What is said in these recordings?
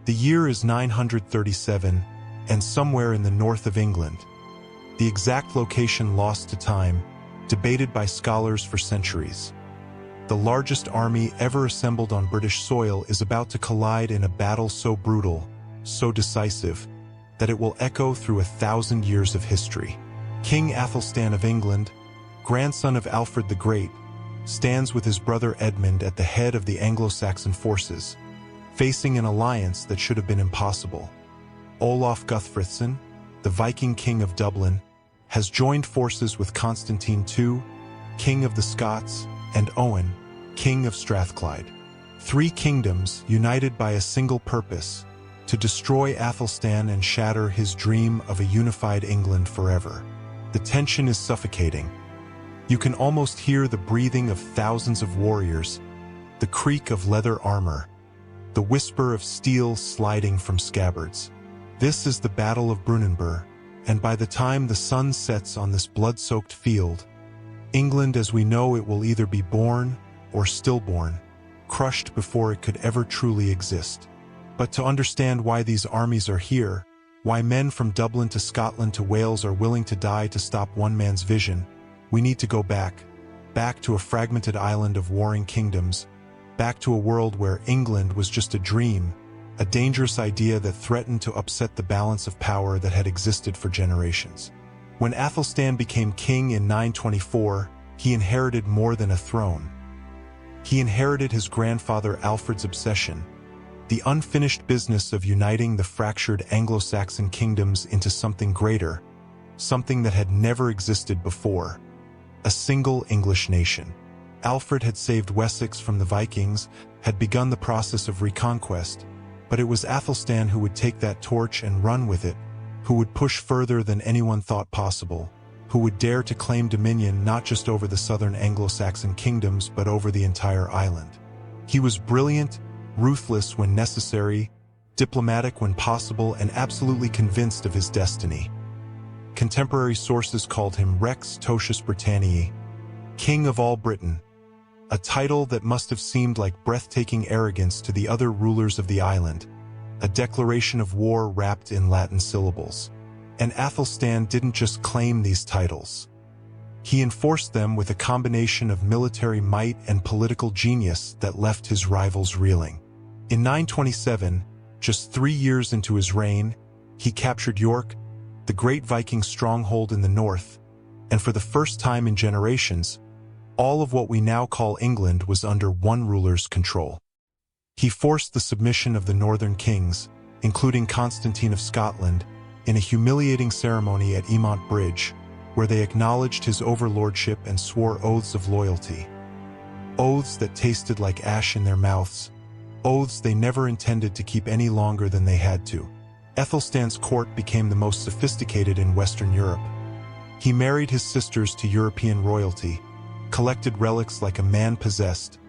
The year is 937, and somewhere in the north of England. The exact location lost to time, debated by scholars for centuries. The largest army ever assembled on British soil is about to collide in a battle so brutal, so decisive, that it will echo through 1,000 years of history. King Æthelstan of England, grandson of Alfred the Great, stands with his brother Edmund at the head of the Anglo-Saxon forces, facing an alliance that should have been impossible. Olaf Guthfrithson, the Viking king of Dublin, has joined forces with Constantine II, king of the Scots, and Owen, king of Strathclyde. 3 kingdoms united by a single purpose: to destroy Æthelstan and shatter his dream of a unified England forever. The tension is suffocating. You can almost hear the breathing of thousands of warriors, the creak of leather armor, the whisper of steel sliding from scabbards. This is the Battle of Brunanburh, and by the time the sun sets on this blood-soaked field, England as we know it will either be born or stillborn, crushed before it could ever truly exist. But to understand why these armies are here, why men from Dublin to Scotland to Wales are willing to die to stop one man's vision, we need to go back to a fragmented island of warring kingdoms, back to a world where England was just a dream, a dangerous idea that threatened to upset the balance of power that had existed for generations. When Æthelstan became king in 924, he inherited more than a throne. He inherited his grandfather Alfred's obsession, the unfinished business of uniting the fractured Anglo-Saxon kingdoms into something greater, something that had never existed before: a single English nation. Alfred had saved Wessex from the Vikings, had begun the process of reconquest, but it was Æthelstan who would take that torch and run with it, who would push further than anyone thought possible, who would dare to claim dominion not just over the southern Anglo-Saxon kingdoms but over the entire island. He was brilliant, ruthless when necessary, diplomatic when possible, and absolutely convinced of his destiny. Contemporary sources called him Rex Totius Britanniae, King of all Britain, a title that must have seemed like breathtaking arrogance to the other rulers of the island, a declaration of war wrapped in Latin syllables. And Æthelstan didn't just claim these titles. He enforced them with a combination of military might and political genius that left his rivals reeling. In 927, just 3 years into his reign, he captured York, the great Viking stronghold in the north, and for the first time in generations, all of what we now call England was under one ruler's control. He forced the submission of the northern kings, including Constantine of Scotland, in a humiliating ceremony at Emont Bridge, where they acknowledged his overlordship and swore oaths of loyalty. Oaths that tasted like ash in their mouths, oaths they never intended to keep any longer than they had to. Æthelstan's court became the most sophisticated in Western Europe. He married his sisters to European royalty, collected relics like a man possessed,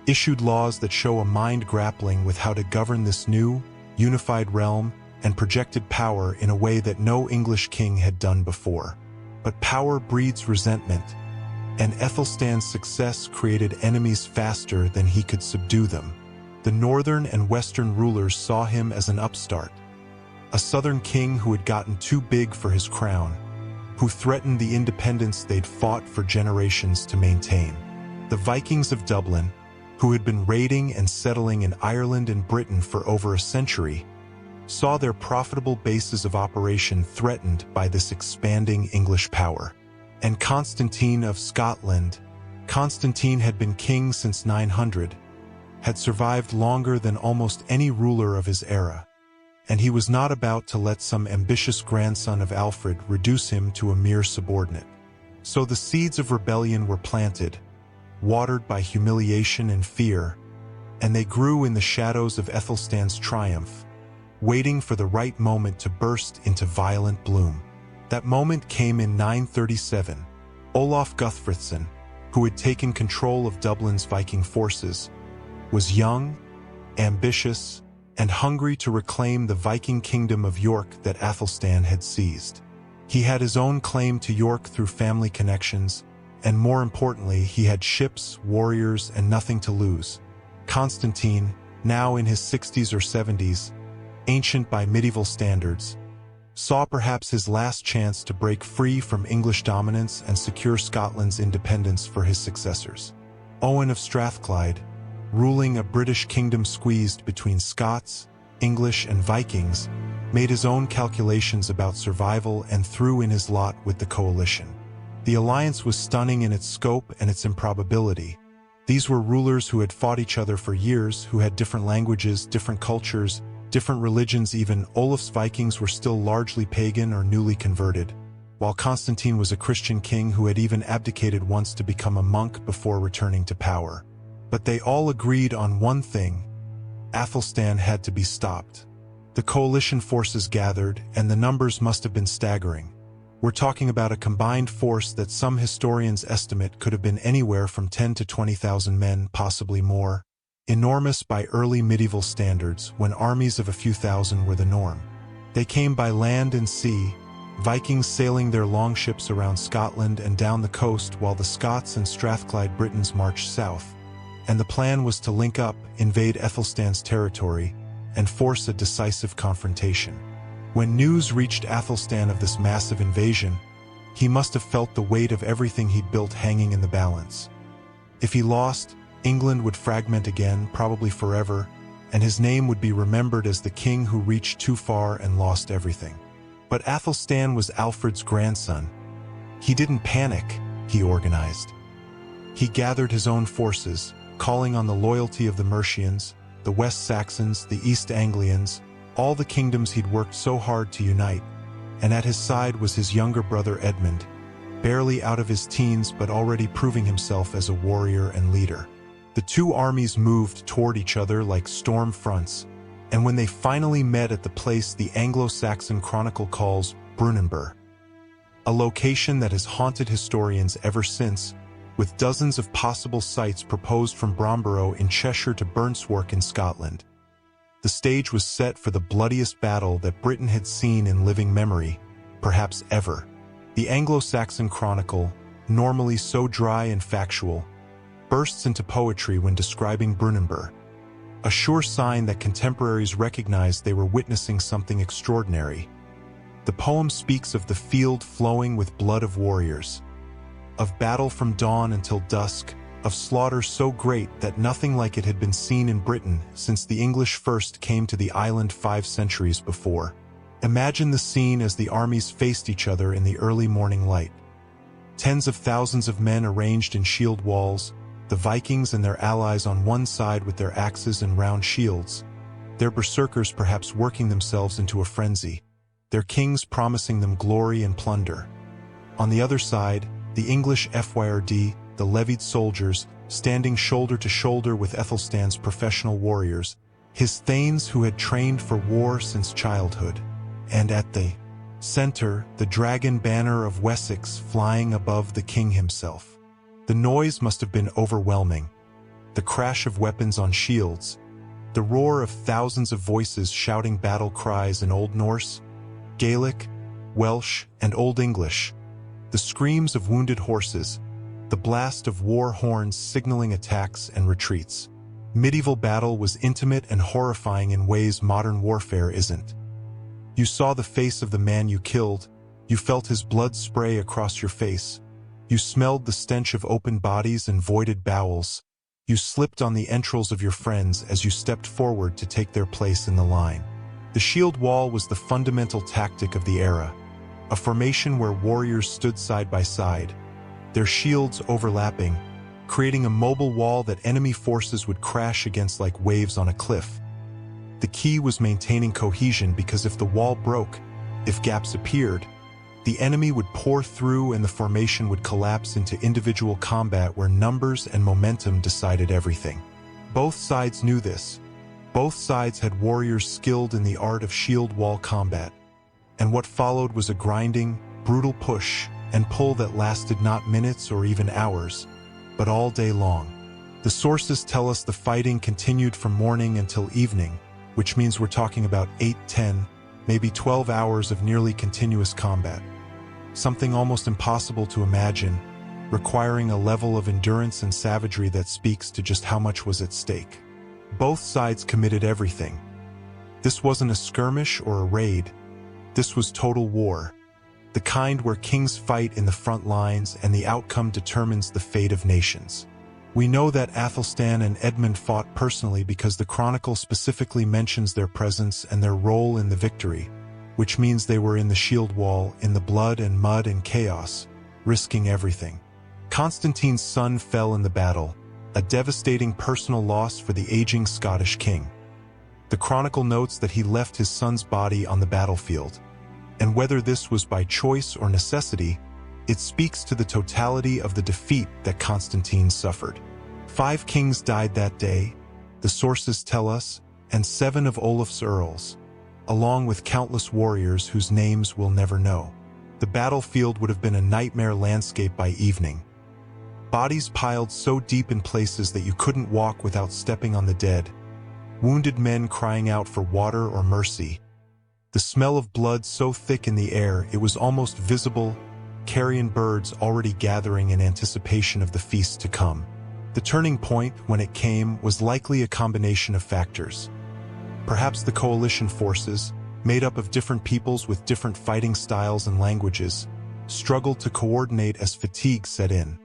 issued laws that show a mind grappling with how to govern this new, unified realm, and projected power in a way that no English king had done before. But power breeds resentment, and Æthelstan's success created enemies faster than he could subdue them. The northern and western rulers saw him as an upstart, a southern king who had gotten too big for his crown, who threatened the independence they'd fought for generations to maintain. The Vikings of Dublin, who had been raiding and settling in Ireland and Britain for over a century, saw their profitable bases of operation threatened by this expanding English power. And Constantine of Scotland, Constantine had been king since 900, had survived longer than almost any ruler of his era, and he was not about to let some ambitious grandson of Alfred reduce him to a mere subordinate. So the seeds of rebellion were planted, watered by humiliation and fear, and they grew in the shadows of Æthelstan's triumph, waiting for the right moment to burst into violent bloom. That moment came in 937. Olaf Guthfrithson, who had taken control of Dublin's Viking forces, was young, ambitious, and hungry to reclaim the Viking kingdom of York that Æthelstan had seized. He had his own claim to York through family connections, and more importantly, he had ships, warriors, and nothing to lose. Constantine, now in his 60s or 70s, ancient by medieval standards, saw perhaps his last chance to break free from English dominance and secure Scotland's independence for his successors. Owen of Strathclyde, ruling a British kingdom squeezed between Scots, English, and Vikings, made his own calculations about survival and threw in his lot with the coalition. The alliance was stunning in its scope and its improbability. These were rulers who had fought each other for years, who had different languages, different cultures, different religions. Even Olaf's Vikings were still largely pagan or newly converted, while Constantine was a Christian king who had even abdicated once to become a monk before returning to power. But they all agreed on one thing: Æthelstan had to be stopped. The coalition forces gathered, and the numbers must have been staggering. We're talking about a combined force that some historians estimate could have been anywhere from 10 to 20,000 men, possibly more. Enormous by early medieval standards, when armies of a few thousand were the norm. They came by land and sea, Vikings sailing their longships around Scotland and down the coast, while the Scots and Strathclyde Britons marched south. And the plan was to link up, invade Æthelstan's territory, and force a decisive confrontation. When news reached Æthelstan of this massive invasion, he must have felt the weight of everything he'd built hanging in the balance. If he lost, England would fragment again, probably forever, and his name would be remembered as the king who reached too far and lost everything. But Æthelstan was Alfred's grandson. He didn't panic, he organized. He gathered his own forces, calling on the loyalty of the Mercians, the West Saxons, the East Anglians, all the kingdoms he'd worked so hard to unite, and at his side was his younger brother Edmund, barely out of his teens but already proving himself as a warrior and leader. The two armies moved toward each other like storm fronts, and when they finally met at the place the Anglo-Saxon Chronicle calls Brunanburh, a location that has haunted historians ever since, with dozens of possible sites proposed from Bromburrow in Cheshire to Burnswark in Scotland. The stage was set for the bloodiest battle that Britain had seen in living memory, perhaps ever. The Anglo-Saxon Chronicle, normally so dry and factual, bursts into poetry when describing Brunanburh, a sure sign that contemporaries recognized they were witnessing something extraordinary. The poem speaks of the field flowing with blood of warriors, of battle from dawn until dusk, of slaughter so great that nothing like it had been seen in Britain since the English first came to the island 5 centuries before. Imagine the scene as the armies faced each other in the early morning light. Tens of thousands of men arranged in shield walls, the Vikings and their allies on one side with their axes and round shields, their berserkers perhaps working themselves into a frenzy, their kings promising them glory and plunder. On the other side, the English FYRD, the levied soldiers, standing shoulder to shoulder with Æthelstan's professional warriors, his thanes who had trained for war since childhood. And at the center, the dragon banner of Wessex flying above the king himself. The noise must have been overwhelming. The crash of weapons on shields, the roar of thousands of voices shouting battle cries in Old Norse, Gaelic, Welsh, and Old English, the screams of wounded horses, the blast of war horns signaling attacks and retreats. Medieval battle was intimate and horrifying in ways modern warfare isn't. You saw the face of the man you killed, you felt his blood spray across your face, you smelled the stench of open bodies and voided bowels, you slipped on the entrails of your friends as you stepped forward to take their place in the line. The shield wall was the fundamental tactic of the era, a formation where warriors stood side by side, their shields overlapping, creating a mobile wall that enemy forces would crash against like waves on a cliff. The key was maintaining cohesion, because if the wall broke, if gaps appeared, the enemy would pour through and the formation would collapse into individual combat where numbers and momentum decided everything. Both sides knew this. Both sides had warriors skilled in the art of shield wall combat. And what followed was a grinding, brutal push and pull that lasted not minutes or even hours, but all day long. The sources tell us the fighting continued from morning until evening, which means we're talking about 8, 10, maybe 12 hours of nearly continuous combat. Something almost impossible to imagine, requiring a level of endurance and savagery that speaks to just how much was at stake. Both sides committed everything. This wasn't a skirmish or a raid. This was total war. The kind where kings fight in the front lines and the outcome determines the fate of nations. We know that Æthelstan and Edmund fought personally because the Chronicle specifically mentions their presence and their role in the victory, which means they were in the shield wall, in the blood and mud and chaos, risking everything. Constantine's son fell in the battle, a devastating personal loss for the aging Scottish king. The Chronicle notes that he left his son's body on the battlefield, and whether this was by choice or necessity, it speaks to the totality of the defeat that Constantine suffered. 5 kings died that day, the sources tell us, and 7 of Olaf's earls, along with countless warriors whose names we'll never know. The battlefield would have been a nightmare landscape by evening. Bodies piled so deep in places that you couldn't walk without stepping on the dead. Wounded men crying out for water or mercy. The smell of blood so thick in the air it was almost visible, carrion birds already gathering in anticipation of the feast to come. The turning point, when it came, was likely a combination of factors. Perhaps the coalition forces, made up of different peoples with different fighting styles and languages, struggled to coordinate as fatigue set in.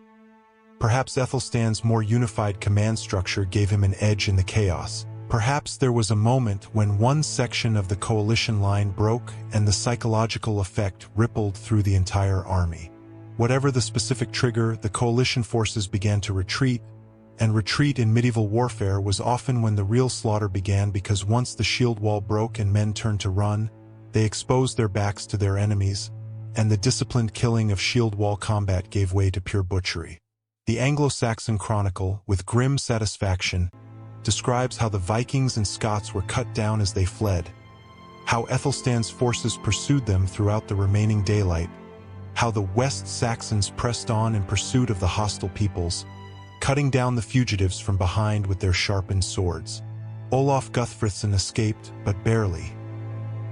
Perhaps Æthelstan's more unified command structure gave him an edge in the chaos. Perhaps there was a moment when one section of the coalition line broke and the psychological effect rippled through the entire army. Whatever the specific trigger, the coalition forces began to retreat, and retreat in medieval warfare was often when the real slaughter began, because once the shield wall broke and men turned to run, they exposed their backs to their enemies, and the disciplined killing of shield wall combat gave way to pure butchery. The Anglo-Saxon Chronicle, with grim satisfaction, describes how the Vikings and Scots were cut down as they fled, how Æthelstan's forces pursued them throughout the remaining daylight, how the West Saxons pressed on in pursuit of the hostile peoples, cutting down the fugitives from behind with their sharpened swords. Olaf Guthfrithson escaped, but barely.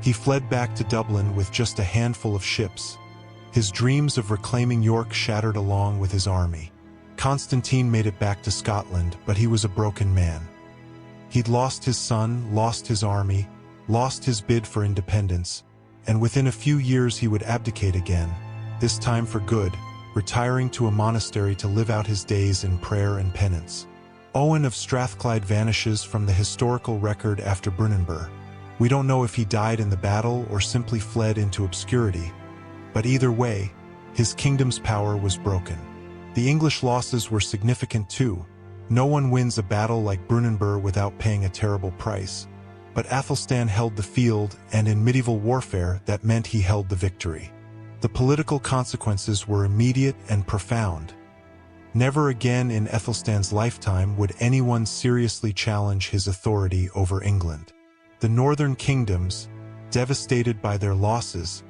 He fled back to Dublin with just a handful of ships, his dreams of reclaiming York shattered along with his army. Constantine made it back to Scotland, but he was a broken man. He'd lost his son, lost his army, lost his bid for independence, and within a few years he would abdicate again, this time for good, retiring to a monastery to live out his days in prayer and penance. Owen of Strathclyde vanishes from the historical record after Brunanburh. We don't know if he died in the battle or simply fled into obscurity, but either way, his kingdom's power was broken. The English losses were significant too. No one wins a battle like Brunanburh without paying a terrible price. But Æthelstan held the field, and in medieval warfare that meant he held the victory. The political consequences were immediate and profound. Never again in Æthelstan's lifetime would anyone seriously challenge his authority over England. The northern kingdoms, devastated by their losses,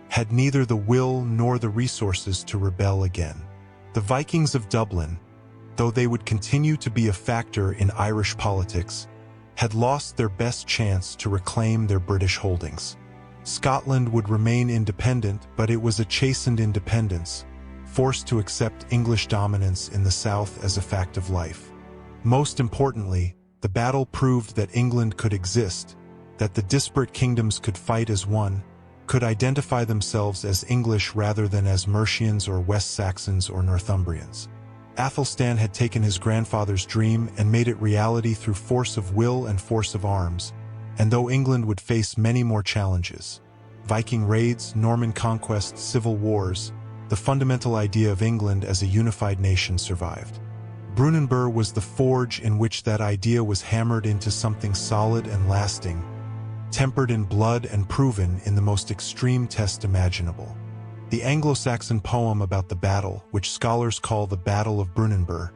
had neither the will nor the resources to rebel again. The Vikings of Dublin, though they would continue to be a factor in Irish politics, had lost their best chance to reclaim their British holdings. Scotland would remain independent, but it was a chastened independence, forced to accept English dominance in the south as a fact of life. Most importantly, the battle proved that England could exist, that the disparate kingdoms could fight as one, could identify themselves as English rather than as Mercians or West Saxons or Northumbrians. Æthelstan had taken his grandfather's dream and made it reality through force of will and force of arms, and though England would face many more challenges, Viking raids, Norman conquests, civil wars, the fundamental idea of England as a unified nation survived. Brunanburh was the forge in which that idea was hammered into something solid and lasting, tempered in blood and proven in the most extreme test imaginable. The Anglo-Saxon poem about the battle, which scholars call the Battle of Brunanburh,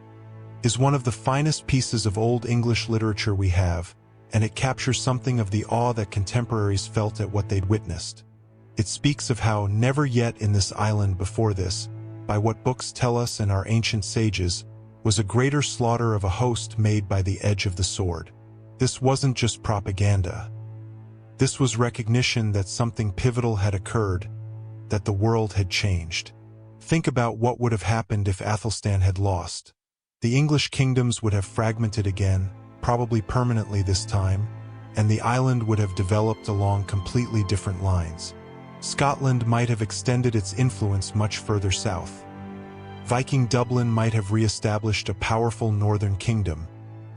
is one of the finest pieces of Old English literature we have, and it captures something of the awe that contemporaries felt at what they'd witnessed. It speaks of how never yet in this island before this, by what books tell us and our ancient sages, was a greater slaughter of a host made by the edge of the sword. This wasn't just propaganda. This was recognition that something pivotal had occurred, that the world had changed. Think about what would have happened if Æthelstan had lost. The English kingdoms would have fragmented again, probably permanently this time. and the island would have developed along completely different lines. Scotland might have extended its influence much further south. Viking Dublin might have re-established a powerful northern kingdom.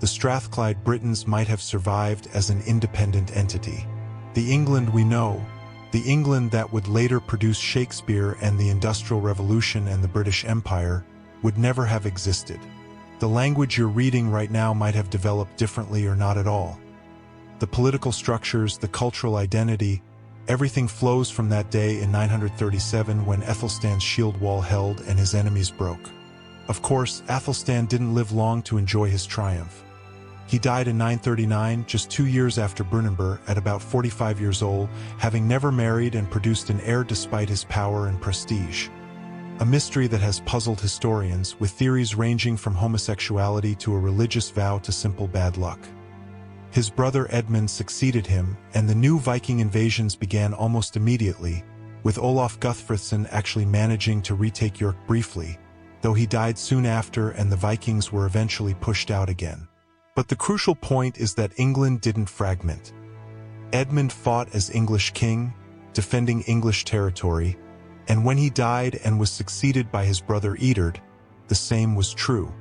The Strathclyde Britons might have survived as an independent entity. The England we know, the England that would later produce Shakespeare and the Industrial Revolution and the British Empire, would never have existed. The language you're reading right now might have developed differently or not at all. The political structures, the cultural identity, everything flows from that day in 937 when Æthelstan's shield wall held and his enemies broke. Of course, Æthelstan didn't live long to enjoy his triumph. He died in 939, just 2 years after Brunanburh, at about 45 years old, having never married and produced an heir despite his power and prestige. A mystery that has puzzled historians, with theories ranging from homosexuality to a religious vow to simple bad luck. His brother Edmund succeeded him, and the new Viking invasions began almost immediately, with Olaf Guthfrithson actually managing to retake York briefly, though he died soon after and the Vikings were eventually pushed out again. But the crucial point is that England didn't fragment. Edmund fought as English king, defending English territory, and when he died and was succeeded by his brother Eadred, the same was true.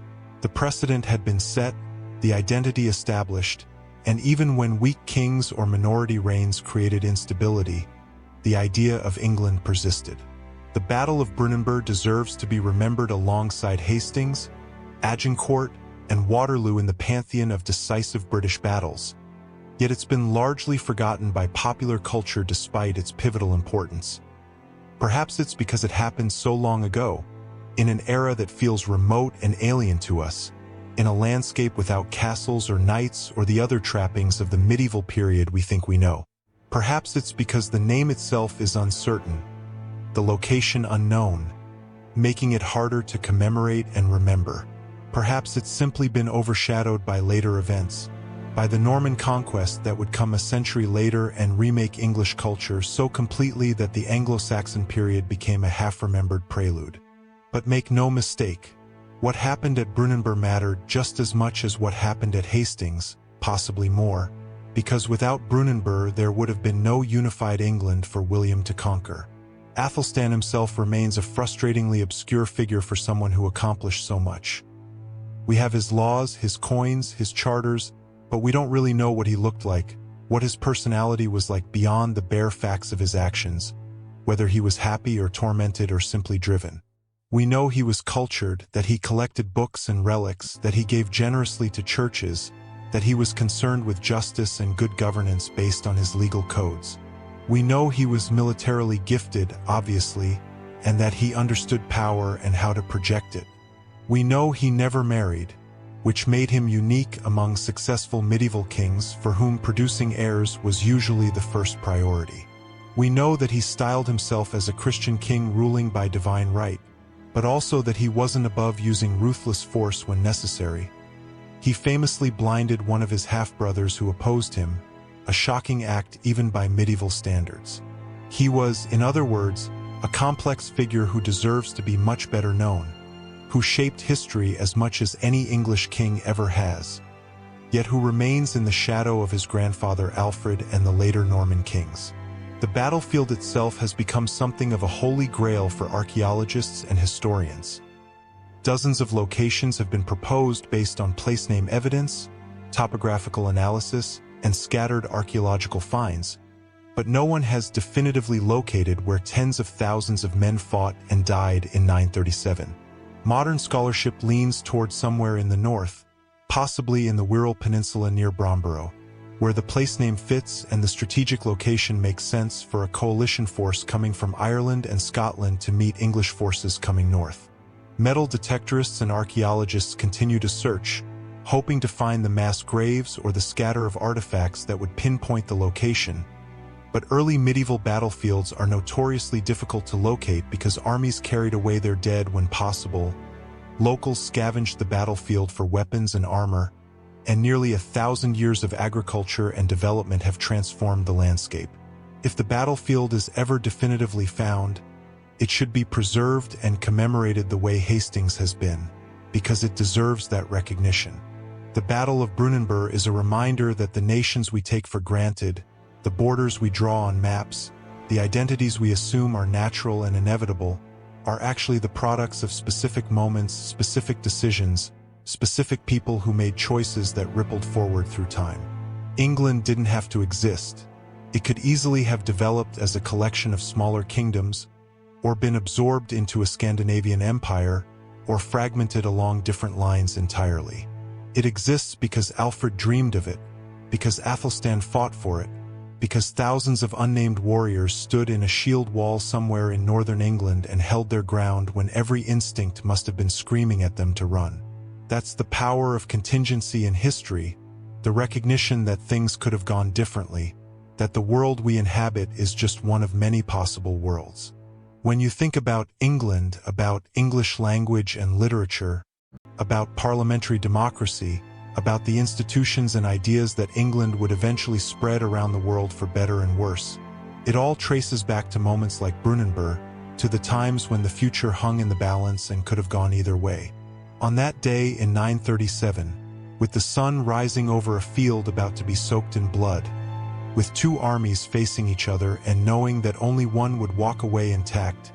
The precedent had been set, the identity established, and even when weak kings or minority reigns created instability, the idea of England persisted. The Battle of Brunanburh deserves to be remembered alongside Hastings, Agincourt, and Waterloo in the pantheon of decisive British battles. Yet it's been largely forgotten by popular culture despite its pivotal importance. Perhaps it's because it happened so long ago, in an era that feels remote and alien to us, in a landscape without castles or knights or the other trappings of the medieval period we think we know. Perhaps it's because the name itself is uncertain, the location unknown, making it harder to commemorate and remember. Perhaps it's simply been overshadowed by later events, by the Norman conquest that would come a century later and remake English culture so completely that the Anglo-Saxon period became a half-remembered prelude. But make no mistake, what happened at Brunanburh mattered just as much as what happened at Hastings, possibly more, because without Brunanburh there would have been no unified England for William to conquer. Æthelstan himself remains a frustratingly obscure figure for someone who accomplished so much. We have his laws, his coins, his charters, but we don't really know what he looked like, what his personality was like beyond the bare facts of his actions, whether he was happy or tormented or simply driven. We know he was cultured, that he collected books and relics, that he gave generously to churches, that he was concerned with justice and good governance based on his legal codes. We know he was militarily gifted, obviously, and that he understood power and how to project it. We know he never married, which made him unique among successful medieval kings for whom producing heirs was usually the first priority. We know that he styled himself as a Christian king ruling by divine right, but also that he wasn't above using ruthless force when necessary. He famously blinded one of his half-brothers who opposed him, a shocking act even by medieval standards. He was, in other words, a complex figure who deserves to be much better known, who shaped history as much as any English king ever has, yet who remains in the shadow of his grandfather Alfred and the later Norman kings. The battlefield itself has become something of a holy grail for archaeologists and historians. Dozens of locations have been proposed based on place name evidence, topographical analysis, and scattered archaeological finds, but no one has definitively located where tens of thousands of men fought and died in 937. Modern scholarship leans toward somewhere in the north, possibly in the Wirral Peninsula near Bromбorough, where the place name fits and the strategic location makes sense for a coalition force coming from Ireland and Scotland to meet English forces coming north. Metal detectorists and archaeologists continue to search, hoping to find the mass graves or the scatter of artifacts that would pinpoint the location. But early medieval battlefields are notoriously difficult to locate because armies carried away their dead when possible, locals scavenged the battlefield for weapons and armor, and nearly 1,000 years of agriculture and development have transformed the landscape. If the battlefield is ever definitively found, it should be preserved and commemorated the way Hastings has been, because it deserves that recognition. The Battle of Brunanburh is a reminder that the nations we take for granted, the borders we draw on maps, the identities we assume are natural and inevitable, are actually the products of specific moments, specific decisions, specific people who made choices that rippled forward through time. England didn't have to exist. It could easily have developed as a collection of smaller kingdoms, or been absorbed into a Scandinavian empire, or fragmented along different lines entirely. It exists because Alfred dreamed of it, because Æthelstan fought for it, because thousands of unnamed warriors stood in a shield wall somewhere in northern England and held their ground when every instinct must have been screaming at them to run. That's the power of contingency in history, the recognition that things could have gone differently, that the world we inhabit is just one of many possible worlds. When you think about England, about English language and literature, about parliamentary democracy, about the institutions and ideas that England would eventually spread around the world for better and worse, it all traces back to moments like Brunanburh, to the times when the future hung in the balance and could have gone either way. On that day in 937, with the sun rising over a field about to be soaked in blood, with two armies facing each other and knowing that only one would walk away intact,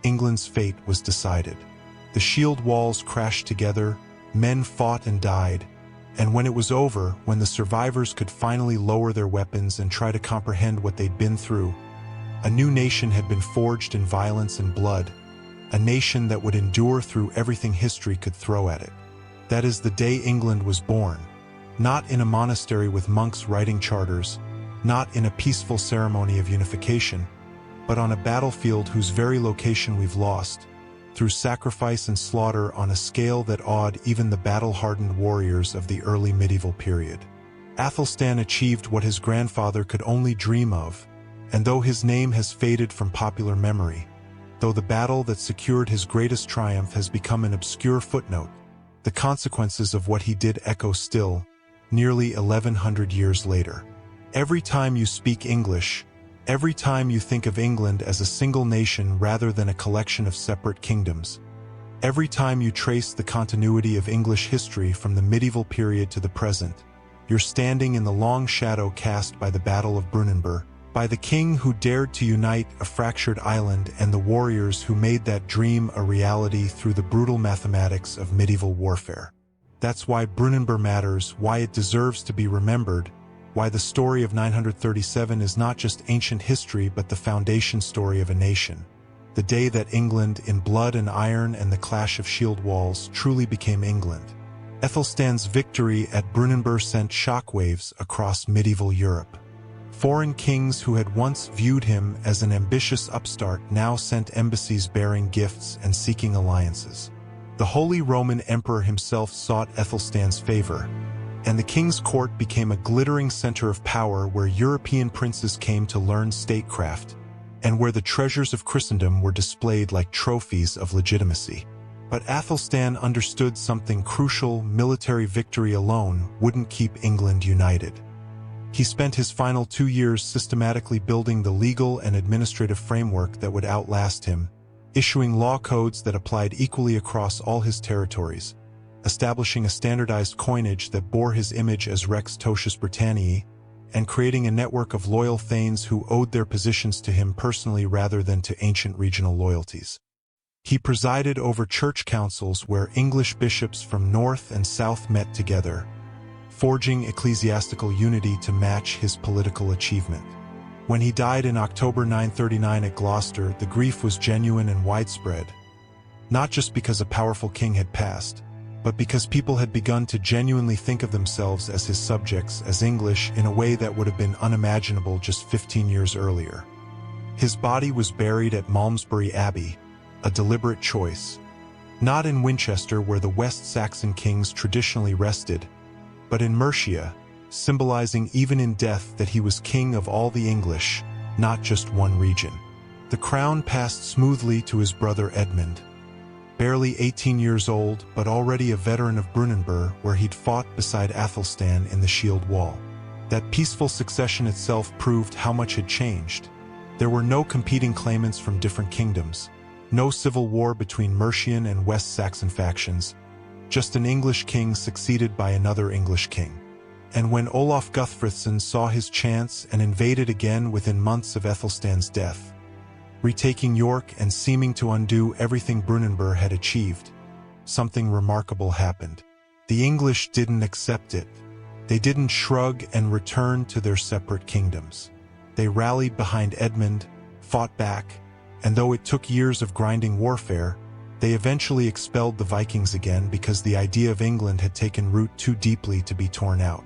England's fate was decided. The shield walls crashed together, men fought and died, and when it was over, when the survivors could finally lower their weapons and try to comprehend what they'd been through, a new nation had been forged in violence and blood, a nation that would endure through everything history could throw at it. That is the day England was born, not in a monastery with monks writing charters, not in a peaceful ceremony of unification, but on a battlefield whose very location we've lost, through sacrifice and slaughter on a scale that awed even the battle-hardened warriors of the early medieval period. Æthelstan achieved what his grandfather could only dream of, and though his name has faded from popular memory, though the battle that secured his greatest triumph has become an obscure footnote, the consequences of what he did echo still, nearly 1100 years later. Every time you speak English, every time you think of England as a single nation rather than a collection of separate kingdoms, every time you trace the continuity of English history from the medieval period to the present, you're standing in the long shadow cast by the Battle of Brunanburh, by the king who dared to unite a fractured island and the warriors who made that dream a reality through the brutal mathematics of medieval warfare. That's why Brunanburh matters, why it deserves to be remembered, why the story of 937 is not just ancient history but the foundation story of a nation. The day that England, in blood and iron and the clash of shield walls, truly became England. Æthelstan's victory at Brunanburh sent shockwaves across medieval Europe. Foreign kings who had once viewed him as an ambitious upstart now sent embassies bearing gifts and seeking alliances. The Holy Roman Emperor himself sought Æthelstan's favor, and the king's court became a glittering center of power where European princes came to learn statecraft, and where the treasures of Christendom were displayed like trophies of legitimacy. But Æthelstan understood something crucial: military victory alone wouldn't keep England united. He spent his final 2 years systematically building the legal and administrative framework that would outlast him, issuing law codes that applied equally across all his territories, establishing a standardized coinage that bore his image as Rex Totius Britanniae, and creating a network of loyal thanes who owed their positions to him personally rather than to ancient regional loyalties. He presided over church councils where English bishops from north and south met together, forging ecclesiastical unity to match his political achievement. When he died in October 939 at Gloucester, the grief was genuine and widespread, not just because a powerful king had passed, but because people had begun to genuinely think of themselves as his subjects, as English, in a way that would have been unimaginable just 15 years earlier. His body was buried at Malmesbury Abbey, a deliberate choice, not in Winchester where the West Saxon kings traditionally rested, but in Mercia, symbolizing even in death that he was king of all the English, not just one region. The crown passed smoothly to his brother Edmund, barely 18 years old but already a veteran of Brunanburh, where he'd fought beside Æthelstan in the shield wall. That peaceful succession itself proved how much had changed. There were no competing claimants from different kingdoms, no civil war between Mercian and West Saxon factions, just an English king succeeded by another English king. And when Olaf Guthfrithson saw his chance and invaded again within months of Æthelstan's death, retaking York and seeming to undo everything Brunanburh had achieved, something remarkable happened. The English didn't accept it. They didn't shrug and return to their separate kingdoms. They rallied behind Edmund, fought back, and though it took years of grinding warfare, they eventually expelled the Vikings again because the idea of England had taken root too deeply to be torn out.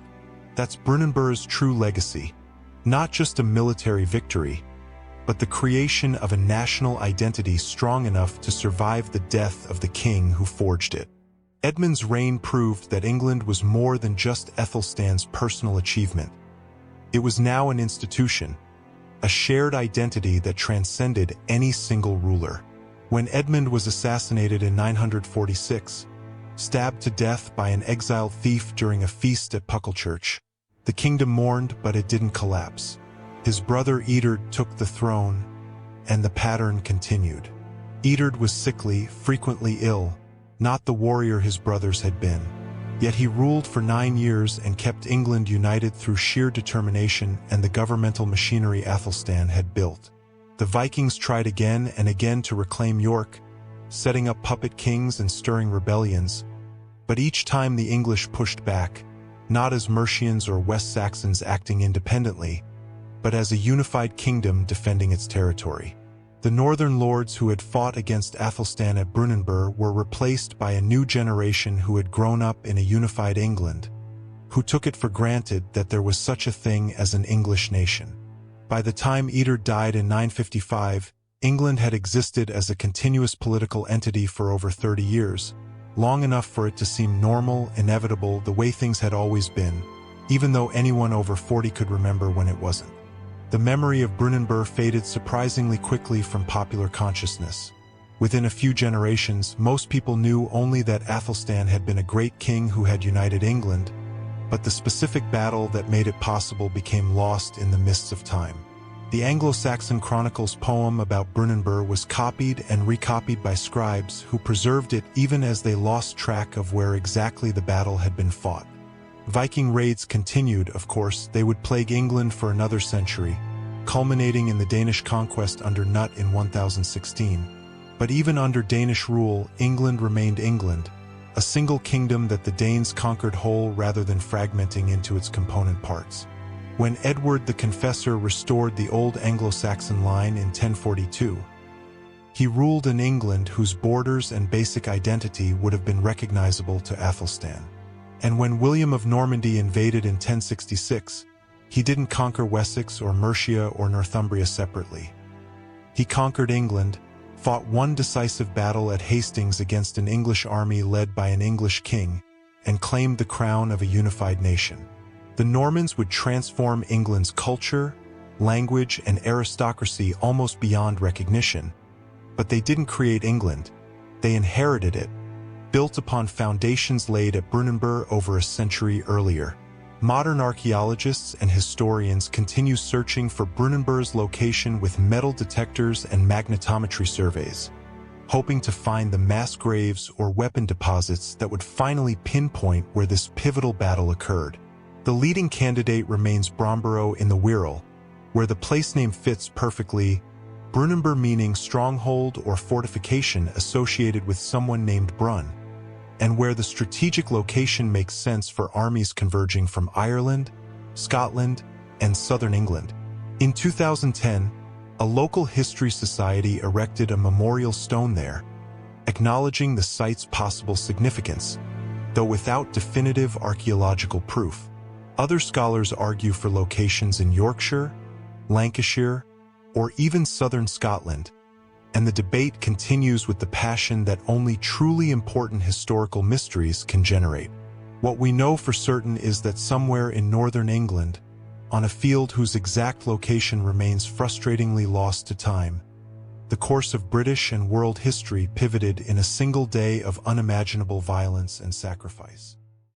That's Brunanburh's true legacy, not just a military victory, but the creation of a national identity strong enough to survive the death of the king who forged it. Edmund's reign proved that England was more than just Æthelstan's personal achievement. It was now an institution, a shared identity that transcended any single ruler. When Edmund was assassinated in 946, stabbed to death by an exiled thief during a feast at Puckelchurch, the kingdom mourned, but it didn't collapse. His brother Eadred took the throne, and the pattern continued. Eadred was sickly, frequently ill, not the warrior his brothers had been. Yet he ruled for 9 years and kept England united through sheer determination and the governmental machinery Æthelstan had built. The Vikings tried again and again to reclaim York, setting up puppet kings and stirring rebellions, but each time the English pushed back, not as Mercians or West Saxons acting independently, but as a unified kingdom defending its territory. The northern lords who had fought against Æthelstan at Brunanburh were replaced by a new generation who had grown up in a unified England, who took it for granted that there was such a thing as an English nation. By the time Eadred died in 955, England had existed as a continuous political entity for over 30 years, long enough for it to seem normal, inevitable, the way things had always been, even though anyone over 40 could remember when it wasn't. The memory of Brunanburh faded surprisingly quickly from popular consciousness. Within a few generations, most people knew only that Æthelstan had been a great king who had united England, but the specific battle that made it possible became lost in the mists of time. The Anglo-Saxon Chronicle's poem about Brunanburh was copied and recopied by scribes who preserved it even as they lost track of where exactly the battle had been fought. Viking raids continued, of course. They would plague England for another century, culminating in the Danish conquest under Knut in 1016. But even under Danish rule, England remained England, a single kingdom that the Danes conquered whole rather than fragmenting into its component parts. When Edward the Confessor restored the old Anglo-Saxon line in 1042, he ruled in England whose borders and basic identity would have been recognizable to Æthelstan. And when William of Normandy invaded in 1066, he didn't conquer Wessex or Mercia or Northumbria separately. He conquered England, fought one decisive battle at Hastings against an English army led by an English king, and claimed the crown of a unified nation. The Normans would transform England's culture, language, and aristocracy almost beyond recognition. But they didn't create England. They inherited it, built upon foundations laid at Brunanburh over a century earlier. Modern archaeologists and historians continue searching for Brunanburh's location with metal detectors and magnetometry surveys, hoping to find the mass graves or weapon deposits that would finally pinpoint where this pivotal battle occurred. The leading candidate remains Bromburrow in the Wirral, where the place name fits perfectly, Brunanburh meaning stronghold or fortification associated with someone named Brun, and where the strategic location makes sense for armies converging from Ireland, Scotland, and southern England. In 2010, a local history society erected a memorial stone there, acknowledging the site's possible significance, though without definitive archaeological proof. Other scholars argue for locations in Yorkshire, Lancashire, or even southern Scotland, and the debate continues with the passion that only truly important historical mysteries can generate. What we know for certain is that somewhere in northern England, on a field whose exact location remains frustratingly lost to time, the course of British and world history pivoted in a single day of unimaginable violence and sacrifice.